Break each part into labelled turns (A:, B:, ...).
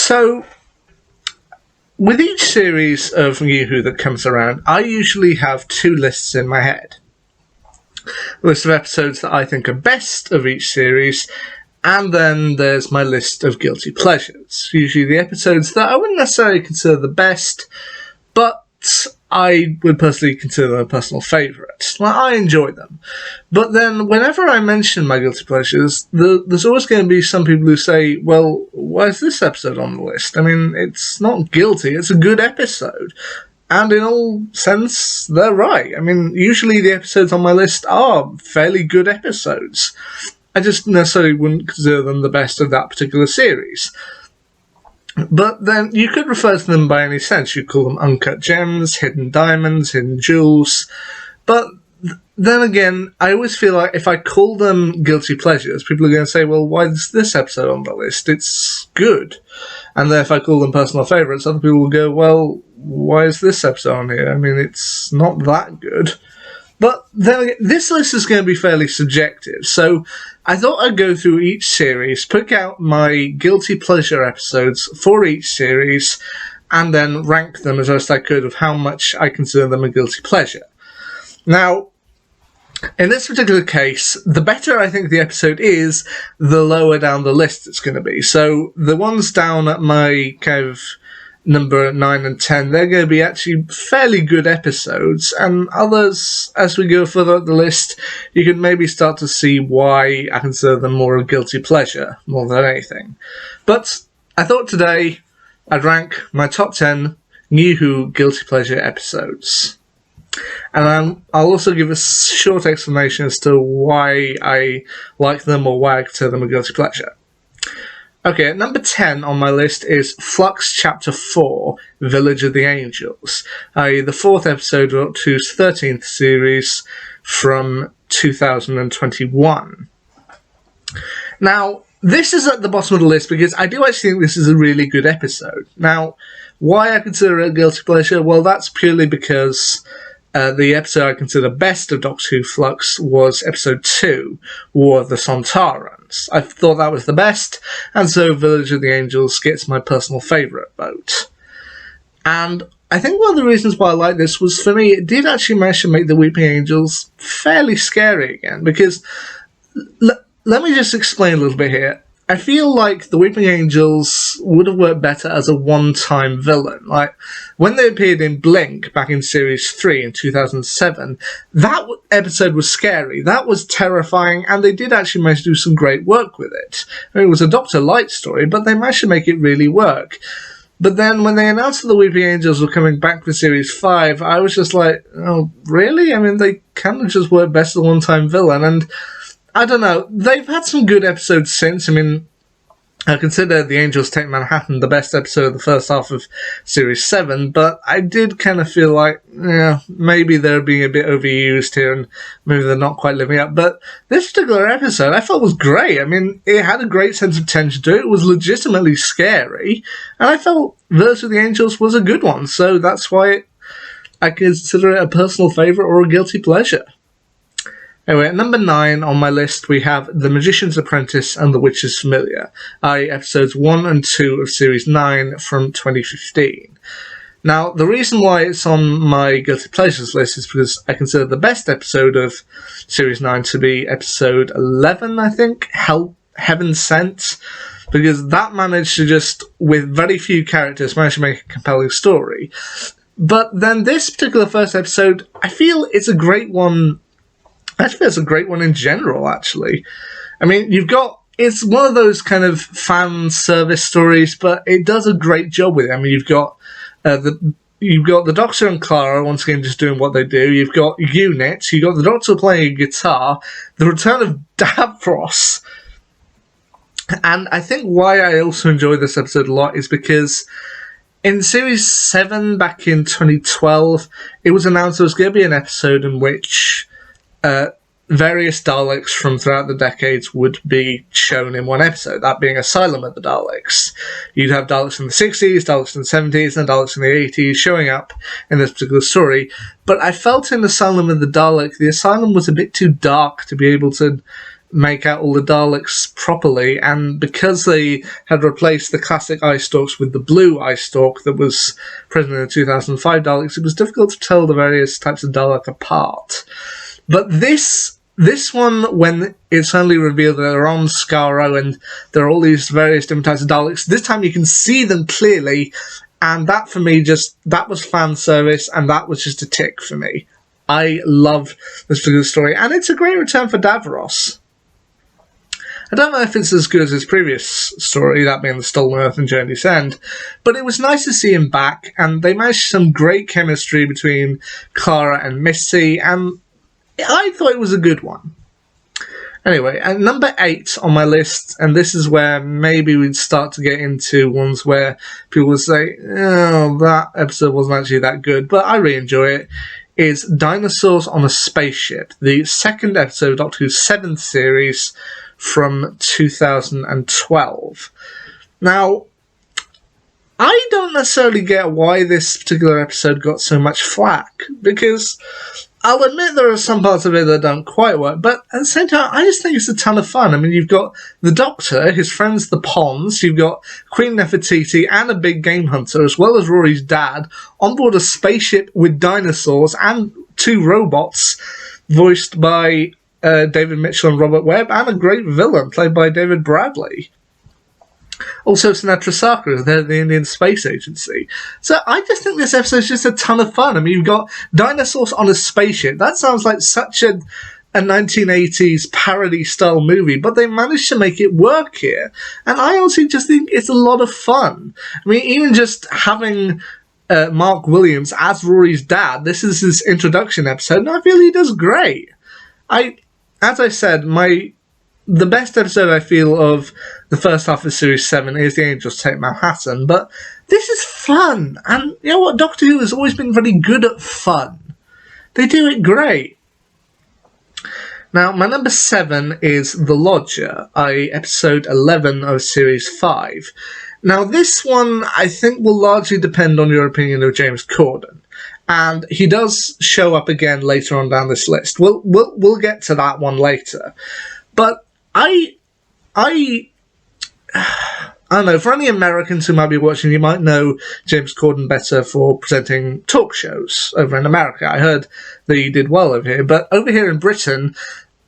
A: So, with each series of New Who that comes around, I usually have two lists in my head. A list of episodes that I think are best of each series, and then there's my list of guilty pleasures. Usually the episodes that I wouldn't necessarily consider the best, but I would personally consider them a personal favourite. Like, I enjoy them. But then, whenever I mention my guilty pleasures, there's always going to be some people who say, well, why is this episode on the list? I mean, it's not guilty, it's a good episode. And in all sense, they're right. I mean, usually the episodes on my list are fairly good episodes. I just necessarily wouldn't consider them the best of that particular series. But then you could refer to them by any sense. You call them uncut gems, hidden diamonds, hidden jewels. But then again, I always feel like if I call them guilty pleasures, people are going to say, well, why is this episode on the list? It's good. And then if I call them personal favourites, other people will go, well, why is this episode on here? I mean, it's not that good. But then again, this list is going to be fairly subjective, so I thought I'd go through each series, pick out my guilty pleasure episodes for each series, and then rank them as best I could of how much I consider them a guilty pleasure. Now, in this particular case, the better I think the episode is, the lower down the list it's going to be. So the ones down at my kind of number 9 and 10, they're going to be actually fairly good episodes, and others, as we go further up the list, you can maybe start to see why I consider them more a guilty pleasure, more than anything. But I thought today I'd rank my top 10 New Who guilty pleasure episodes. And I'll also give a short explanation as to why I like them or why I consider them a guilty pleasure. Okay, at number 10 on my list is Flux Chapter 4, Village of the Angels, i.e. the fourth episode of Doctor Who's 13th series from 2021. Now, this is at the bottom of the list because I do actually think this is a really good episode. Now, why I consider it a guilty pleasure? Well, that's purely because the episode I consider best of Doctor Who Flux was episode 2, War of the Sontarans. I thought that was the best, and so Village of the Angels gets my personal favourite vote. And I think one of the reasons why I like this was, for me, it did actually manage to make the Weeping Angels fairly scary again, because let me just explain a little bit here. I feel like the Weeping Angels would have worked better as a one-time villain. Like, when they appeared in Blink back in Series 3 in 2007, that episode was scary, that was terrifying, and they did actually manage to do some great work with it. I mean, it was a Dr. Light story, but they managed to make it really work. But then when they announced that the Weeping Angels were coming back for Series 5, I was just like, oh, really? I mean, they kind of just worked best as a one-time villain, and I don't know, they've had some good episodes since. I mean, I consider The Angels Take Manhattan the best episode of the first half of Series 7, but I did kind of feel like, yeah, maybe they're being a bit overused here and maybe they're not quite living up. But this particular episode I felt was great. I mean, it had a great sense of tension to it. It was legitimately scary, and I felt Village of the Angels was a good one, so that's why I consider it a personal favourite or a guilty pleasure. Anyway, at number 9 on my list, we have The Magician's Apprentice and The Witch's Familiar, i.e. episodes 1 and 2 of Series 9 from 2015. Now, the reason why it's on my Guilty Pleasures list is because I consider the best episode of Series 9 to be episode 11, I think, Heaven Sent, because that managed to just, with very few characters, manage to make a compelling story. But then this particular first episode, I feel it's a great one. I think it's a great one in general, actually. I mean, it's one of those kind of fan service stories, but it does a great job with it. I mean, you've got the Doctor and Clara once again just doing what they do. You've got Unit, you've got the Doctor playing a guitar, the return of Davros. And I think why I also enjoy this episode a lot is because in Series 7 back in 2012, it was announced there was going to be an episode in which various Daleks from throughout the decades would be shown in one episode, that being Asylum of the Daleks. You'd have Daleks in the 60s, Daleks in the 70s, and Daleks in the 80s showing up in this particular story. But I felt in Asylum of the Dalek, the Asylum was a bit too dark to be able to make out all the Daleks properly, and because they had replaced the classic eye stalks with the blue eye stalk that was present in the 2005 Daleks, it was difficult to tell the various types of Dalek apart. But this one, when it's suddenly revealed that they're on Skaro and there are all these various different types of Daleks, this time you can see them clearly, and that for me that was fan service, and that was just a tick for me. I love this particular story, and it's a great return for Davros. I don't know if it's as good as his previous story, that being The Stolen Earth and Journey's End, but it was nice to see him back, and they managed some great chemistry between Clara and Missy, and I thought it was a good one. Anyway, at number 8 on my list, and this is where maybe we'd start to get into ones where people would say, oh, that episode wasn't actually that good, but I really enjoy it, is Dinosaurs on a Spaceship, the second episode of Doctor Who's 7th series from 2012. Now, I don't necessarily get why this particular episode got so much flack, because I'll admit there are some parts of it that don't quite work, but at the same time, I just think it's a ton of fun. I mean, you've got the Doctor, his friends the Ponds, you've got Queen Nefertiti and a big game hunter, as well as Rory's dad, on board a spaceship with dinosaurs and 2 robots, voiced by David Mitchell and Robert Webb, and a great villain played by David Bradley. Also, Sinatra Sarkar is there at the Indian Space Agency. So I just think this episode is just a ton of fun. I mean, you've got dinosaurs on a spaceship. That sounds like such a 1980s parody-style movie, but they managed to make it work here. And I honestly just think it's a lot of fun. I mean, even just having Mark Williams as Rory's dad, this is his introduction episode, and I feel he does great. As I said, the best episode I feel of the first half of Series 7 is The Angels Take Manhattan, but this is fun, and you know what, Doctor Who has always been very good at fun. They do it great. Now, my number 7 is The Lodger, episode 11 of Series 5. Now, this one, I think, will largely depend on your opinion of James Corden. And he does show up again later on down this list. We'll get to that one later. But I don't know, for any Americans who might be watching, you might know James Corden better for presenting talk shows over in America. I heard that he did well over here. But over here in Britain,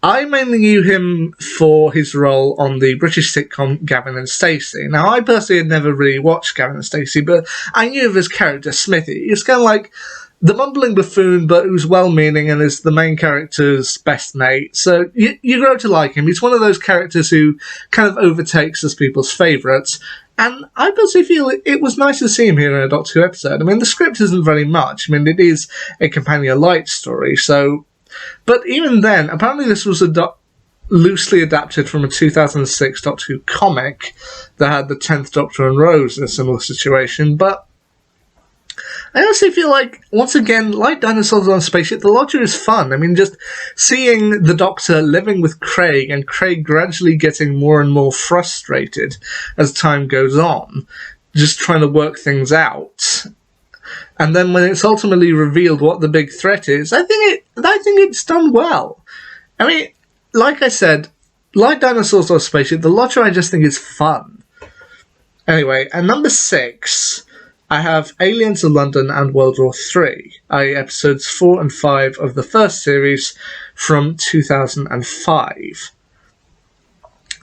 A: I mainly knew him for his role on the British sitcom Gavin and Stacey. Now, I personally had never really watched Gavin and Stacey, but I knew of his character, Smithy. He's kind of like the mumbling buffoon, but who's well-meaning and is the main character's best mate. So you grow to like him. He's one of those characters who kind of overtakes as people's favourites. And I personally feel it was nice to see him here in a Doctor Who episode. I mean, the script isn't very much. I mean, it is a companion light story, so... But even then, apparently this was loosely adapted from a 2006 Doctor Who comic that had the 10th Doctor and Rose in a similar situation, but I honestly feel like, once again, like Dinosaurs on a Spaceship, The Lodger is fun. I mean, just seeing the Doctor living with Craig, and Craig gradually getting more and more frustrated as time goes on, just trying to work things out. And then when it's ultimately revealed what the big threat is, I think it's done well. I mean, like I said, like Dinosaurs on a Spaceship, The Lodger I just think is fun. Anyway, at number 6... I have Aliens of London and World War III, episodes 4 and 5 of the first series from 2005.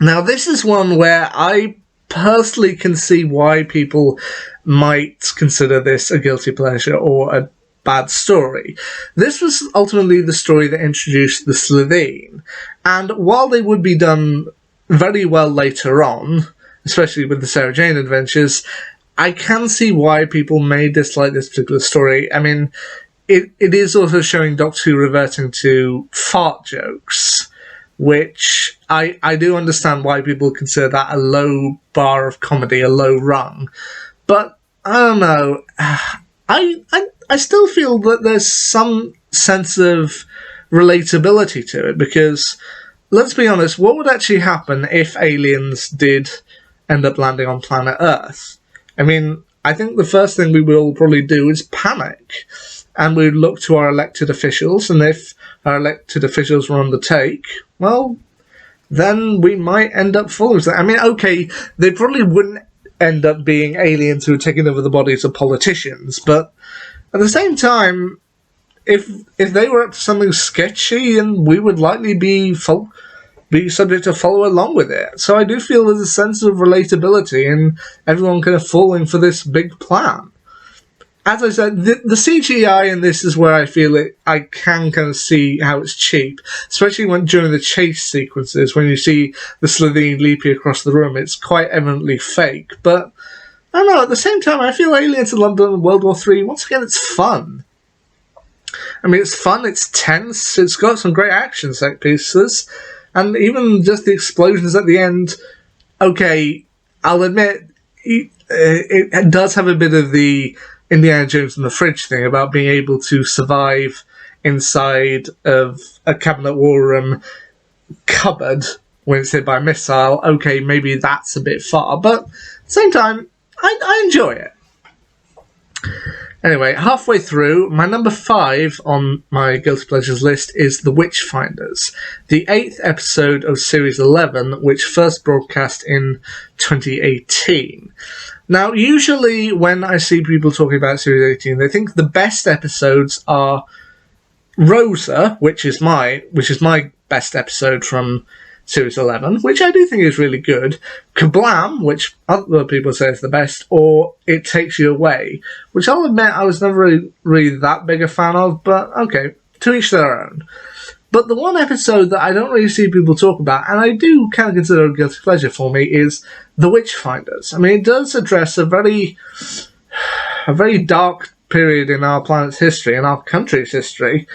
A: Now, this is one where I personally can see why people might consider this a guilty pleasure or a bad story. This was ultimately the story that introduced the Slitheen, and while they would be done very well later on, especially with the Sarah Jane adventures, I can see why people may dislike this particular story. I mean, it is also showing Doctor Who reverting to fart jokes, which I do understand why people consider that a low bar of comedy, a low rung. But, I don't know, I still feel that there's some sense of relatability to it, because, let's be honest, what would actually happen if aliens did end up landing on planet Earth? I mean, I think the first thing we will probably do is panic, and we'd look to our elected officials, and if our elected officials were on the take, well, then we might end up falling for that. I mean, okay, they probably wouldn't end up being aliens who are taking over the bodies of politicians, but at the same time, if they were up to something sketchy, and we would likely be subject to follow along with it. So I do feel there's a sense of relatability in everyone kind of falling for this big plan. As I said, the CGI in this is where I feel I can kind of see how it's cheap, especially during the chase sequences, when you see the Slitheen leaping across the room. It's quite evidently fake, but I don't know, at the same time, I feel Aliens in London and World War III, once again, it's fun. I mean, it's fun, it's tense, it's got some great action set pieces, and even just the explosions at the end, okay, I'll admit, it does have a bit of the Indiana Jones in the fridge thing about being able to survive inside of a Cabinet War Room cupboard when it's hit by a missile. Okay, maybe that's a bit far, but at the same time, I enjoy it. Anyway, halfway through, my number 5 on my Guilty Pleasures list is The Witchfinders, the 8th episode of Series 11, which first broadcast in 2018. Now, usually when I see people talking about Series 18, they think the best episodes are Rosa, which is my best episode from Series 11, which I do think is really good, Kablam, which other people say is the best, or It Takes You Away, which I'll admit I was never really that big a fan of, but okay, to each their own. But the one episode that I don't really see people talk about, and I do kind of consider a guilty pleasure for me, is The Witchfinders. I mean, it does address a very dark period in our planet's history, in our country's history,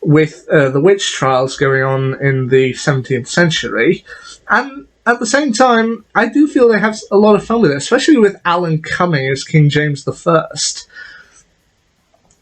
A: with the witch trials going on in the 17th century. And at the same time, I do feel they have a lot of fun with it, especially with Alan Cumming as King James I.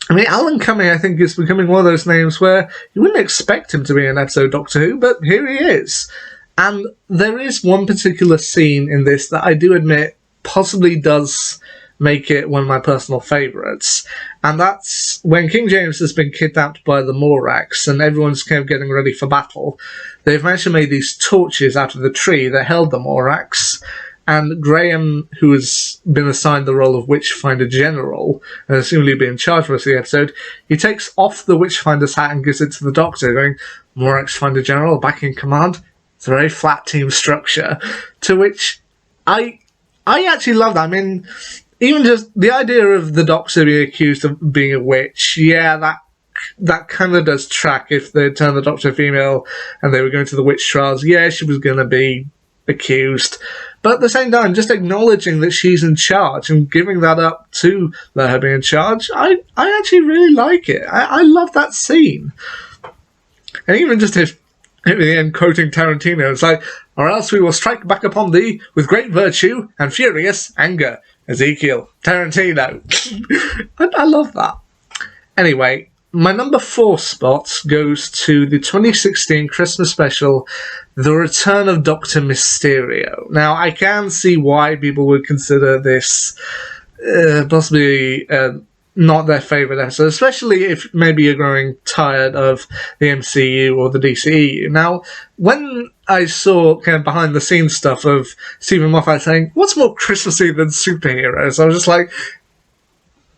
A: I mean, Alan Cumming, I think, is becoming one of those names where you wouldn't expect him to be in an episode of Doctor Who, but here he is. And there is one particular scene in this that I do admit possibly does make it one of my personal favourites. And that's when King James has been kidnapped by the Morax and everyone's kind of getting ready for battle. They've managed to make these torches out of the tree that held the Morax. And Graham, who has been assigned the role of Witchfinder General, and has seemingly been in charge for the episode, he takes off the Witchfinder's hat and gives it to the Doctor, going, Morax Finder General, back in command. It's a very flat team structure. To which I actually love that. I mean, even just the idea of the Doctor being accused of being a witch, yeah, that kind of does track if they turned the Doctor female and they were going to the witch trials. Yeah, she was going to be accused. But at the same time, just acknowledging that she's in charge and giving that up to let her be in charge, I actually really like it. I love that scene. And even just if at the end quoting Tarantino, it's like, or else we will strike back upon thee with great virtue and furious anger. Ezekiel, Tarantino. I love that. Anyway, my number 4 spot goes to the 2016 Christmas special, The Return of Dr. Mysterio. Now, I can see why people would consider this possibly not their favourite episode, especially if maybe you're growing tired of the MCU or the DCEU. Now, when I saw kind of behind the scenes stuff of Stephen Moffat saying, what's more Christmassy than superheroes? I was just like,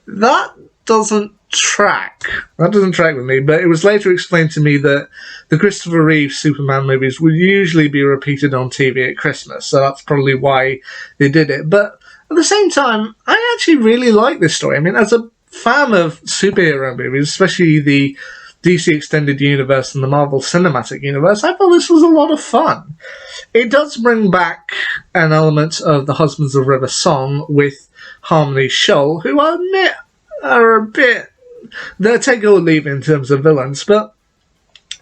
A: that doesn't track. That doesn't track with me, but it was later explained to me that the Christopher Reeve Superman movies would usually be repeated on TV at Christmas, so that's probably why they did it. But at the same time, I actually really like this story. I mean, as a fan of superhero movies, especially the DC Extended Universe and the Marvel Cinematic Universe, I thought this was a lot of fun. It does bring back an element of the Husbands of River song with Harmony Shull, who I admit are a bit... they're take or leave in terms of villains, but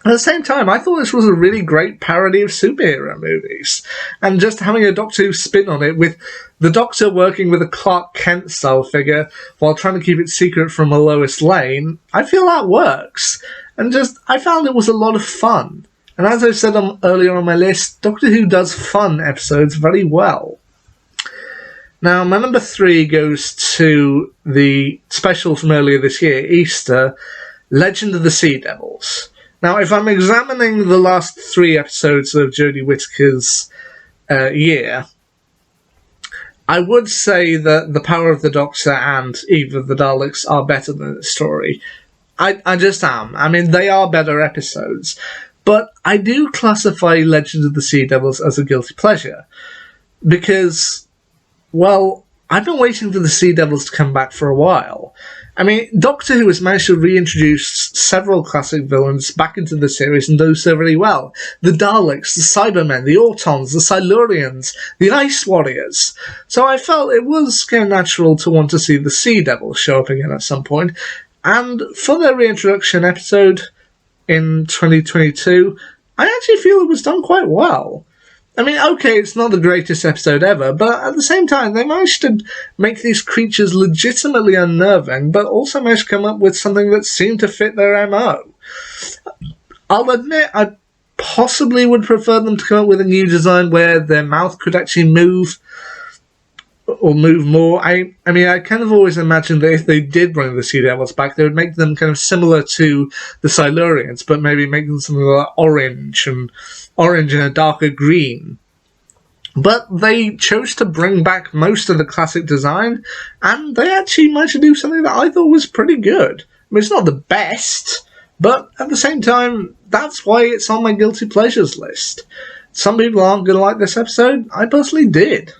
A: at the same time, I thought this was a really great parody of superhero movies. And just having a Doctor Who spin on it, with the Doctor working with a Clark Kent-style figure while trying to keep it secret from a Lois Lane, I feel that works. And just, I found it was a lot of fun. And as I said earlier on my list, Doctor Who does fun episodes very well. Now, my number 3 goes to the special from earlier this year, Easter, Legend of the Sea Devils. Now, if I'm examining the last 3 episodes of Jodie Whittaker's year, I would say that The Power of the Doctor and Eve of the Daleks are better than the story. I just am. I mean, they are better episodes. But I do classify Legends of the Sea Devils as a guilty pleasure. Because, well, I've been waiting for the Sea Devils to come back for a while. I mean, Doctor Who has managed to reintroduce several classic villains back into the series and does so really well. The Daleks, the Cybermen, the Autons, the Silurians, the Ice Warriors. So I felt it was kind of natural to want to see the Sea Devils show up again at some point. And for their reintroduction episode in 2022, I actually feel it was done quite well. I mean, okay, it's not the greatest episode ever, but at the same time, they managed to make these creatures legitimately unnerving, but also managed to come up with something that seemed to fit their MO. I'll admit, I possibly would prefer them to come up with a new design where their mouth could actually move, or move more. I mean, I kind of always imagined that if they did bring the Sea Devils back, they would make them kind of similar to the Silurians, but maybe make them something like orange and a darker green. But they chose to bring back most of the classic design, and they actually managed to do something that I thought was pretty good. I mean, it's not the best, but at the same time, that's why it's on my guilty pleasures list. Some people aren't going to like this episode. I personally did.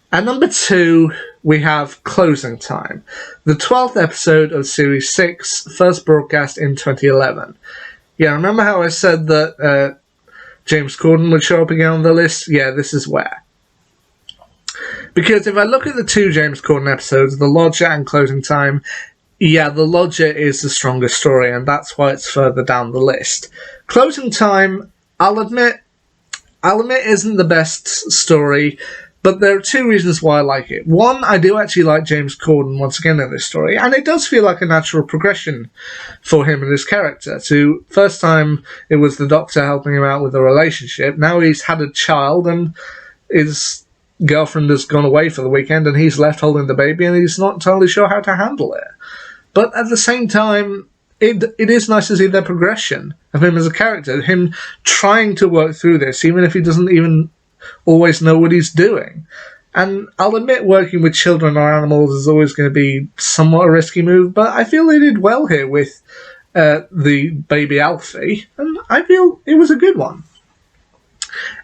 A: At number 2, we have Closing Time, the 12th episode of Series 6, first broadcast in 2011. Yeah, remember how I said that James Corden would show up again on the list? Yeah, this is where. Because if I look at the 2 James Corden episodes, The Lodger and Closing Time, yeah, The Lodger is the stronger story, and that's why it's further down the list. Closing Time, I'll admit isn't the best story, but there are 2 reasons why I like it. One, I do actually like James Corden once again in this story, and it does feel like a natural progression for him and his character. First time it was the Doctor helping him out with a relationship, now he's had a child and his girlfriend has gone away for the weekend and he's left holding the baby and he's not entirely sure how to handle it. But at the same time, it is nice to see their progression of him as a character, him trying to work through this, even if he doesn't even always know what he's doing. And I'll admit working with children or animals is always going to be somewhat a risky move, but I feel they did well here with the baby Alfie, and I feel it was a good one.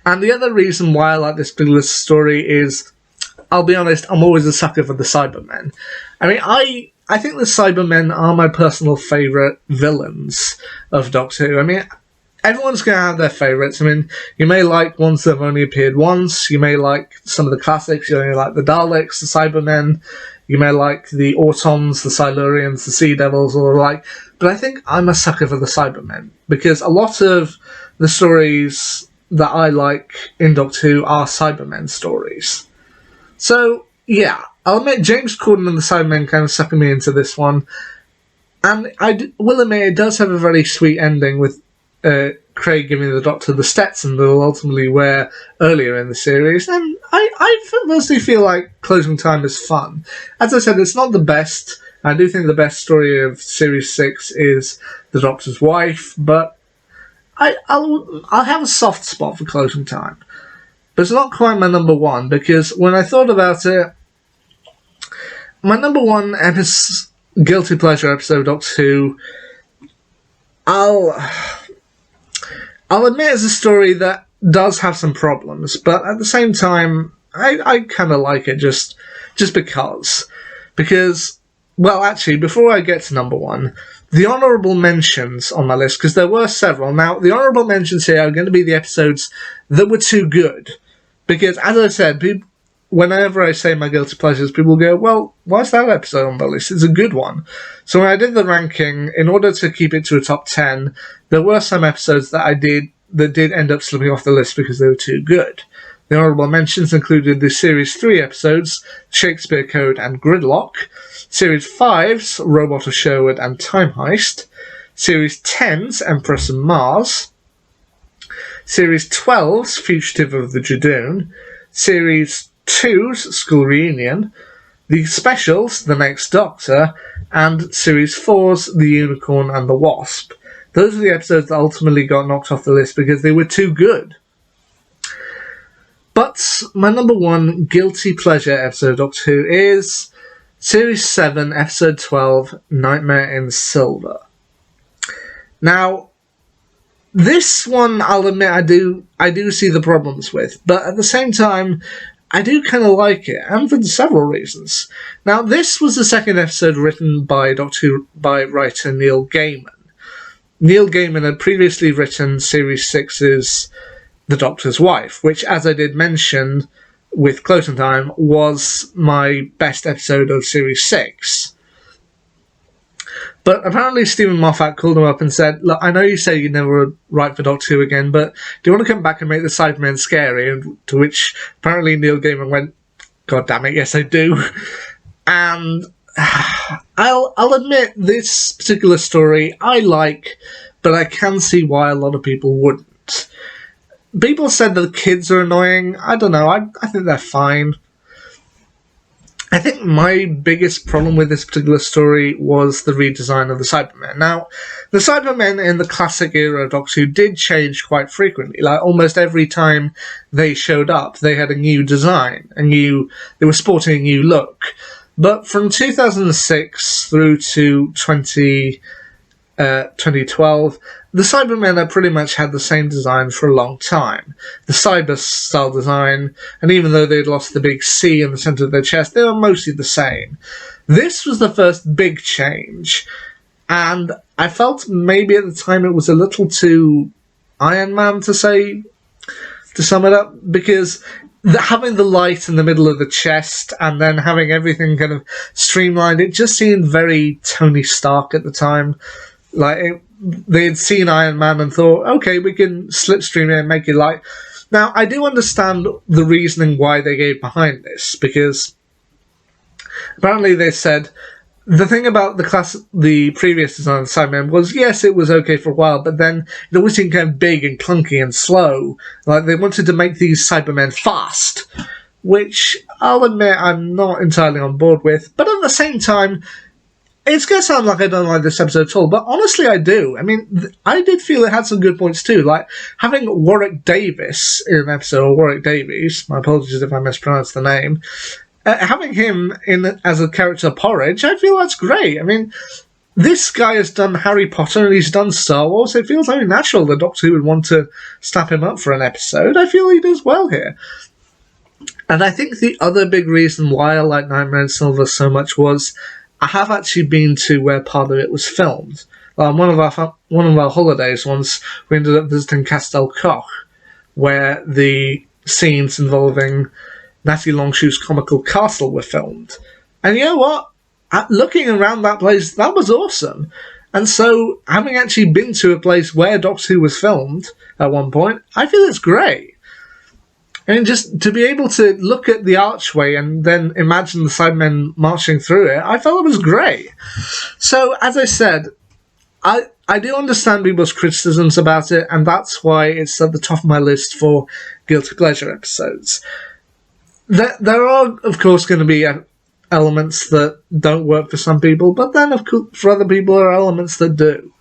A: And the other reason why I like this particular story is, I'll be honest, I'm always a sucker for the Cybermen. I mean, I think the Cybermen are my personal favourite villains of Doctor Who. I mean, everyone's going to have their favourites. I mean, you may like ones that have only appeared once, you may like some of the classics, you may like the Daleks, the Cybermen, you may like the Autons, the Silurians, the Sea Devils, or the like, but I think I'm a sucker for the Cybermen, because a lot of the stories that I like in Doctor Who are Cybermen stories. So, yeah, I'll admit James Corden and the Cybermen kind of sucking me into this one, and I will admit it does have a very sweet ending with Craig giving the Doctor the Stetson that will ultimately wear earlier in the series, and I mostly feel like Closing Time is fun. As I said, it's not the best. I do think the best story of Series 6 is the Doctor's wife, but I'll have a soft spot for Closing Time. But it's not quite my number 1, because when I thought about it, my number 1 guilty pleasure episode of Doctor Who, I'll admit it's a story that does have some problems, but at the same time, I kind of like it just because. Because, well, actually, before I get to number 1, the honourable mentions on my list, because there were several. Now, the honourable mentions here are going to be the episodes that were too good. Because, as I said, whenever I say my guilty pleasures, people go, well, why's that episode on the list? It's a good one. So when I did the ranking, in order to keep it to a top 10, there were some episodes that did end up slipping off the list because they were too good. The honourable mentions included the Series 3 episodes, Shakespeare Code and Gridlock, Series 5's Robot of Sherwood and Time Heist, Series 10's Empress and Mars, Series 12's Fugitive of the Judoon, Series 2's School Reunion, the specials The Next Doctor, and Series 4's The Unicorn and the Wasp. those are the episodes that ultimately got knocked off the list because they were too good. But my number one guilty pleasure episode of Doctor Who is Series 7, Episode 12, Nightmare in Silver. Now, this one, I'll admit, I do see the problems with, but at the same time, I do kind of like it, and for several reasons. Now, this was the second episode written by by writer Neil Gaiman. Neil Gaiman had previously written Series 6's The Doctor's Wife, which, as I did mention with Closing Time, was my best episode of Series 6. But apparently Stephen Moffat called him up and said, look, I know you say you never would write for Doctor Who again, but do you want to come back and make the Cybermen scary? And to which apparently Neil Gaiman went, God damn it, yes I do. And I'll admit, this particular story I like, but I can see why a lot of people wouldn't. People said that the kids are annoying. I don't know, I think they're fine. I think my biggest problem with this particular story was the redesign of the Cybermen. Now, the Cybermen in the classic era of Doctor Who did change quite frequently. Like, almost every time they showed up, they had a new design, they were sporting a new look. But from 2006 through to 2012, the Cybermen have pretty much had the same design for a long time. The Cyber-style design, and even though they'd lost the big C in the centre of their chest, they were mostly the same. This was the first big change, and I felt maybe at the time it was a little too Iron Man to sum it up, because having the light in the middle of the chest and then having everything kind of streamlined, it just seemed very Tony Stark at the time. Like, they had seen Iron Man and thought, okay, we can slipstream it and make it light. Now, I do understand the reasoning why they gave behind this, because apparently they said the thing about the previous design of the Cybermen was, yes, it was okay for a while, but then it always seemed kind of big and clunky and slow. Like, they wanted to make these Cybermen fast, which I'll admit I'm not entirely on board with, but at the same time, it's going to sound like I don't like this episode at all, but honestly I do. I mean, I did feel it had some good points too, like having Warwick Davis in an episode, or Warwick Davies, my apologies if I mispronounced the name, having him in as a character Porridge, I feel that's great. I mean, this guy has done Harry Potter and he's done Star Wars. It feels very natural that Doctor Who would want to snap him up for an episode. I feel he does well here. And I think the other big reason why I like Nightmare in Silver so much was I have actually been to where part of it was filmed. One of our holidays once, we ended up visiting Castel Coch, where the scenes involving Natty Longshoe's comical castle were filmed. And you know what? Looking around that place, that was awesome. And so, having actually been to a place where Doctor Who was filmed at one point, I feel it's great. And just to be able to look at the archway and then imagine the Cybermen marching through it, I felt it was great. So, as I said, I do understand people's criticisms about it, and that's why it's at the top of my list for Guilty Pleasure episodes. There are, of course, going to be elements that don't work for some people, but then, of course, for other people, there are elements that do.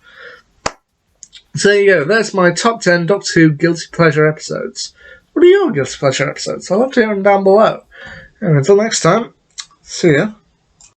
A: So there you go, there's my top 10 Doctor Who Guilty Pleasure episodes. What are your Guilty Pleasure episodes? I'd love to hear them down below. And until next time, see ya.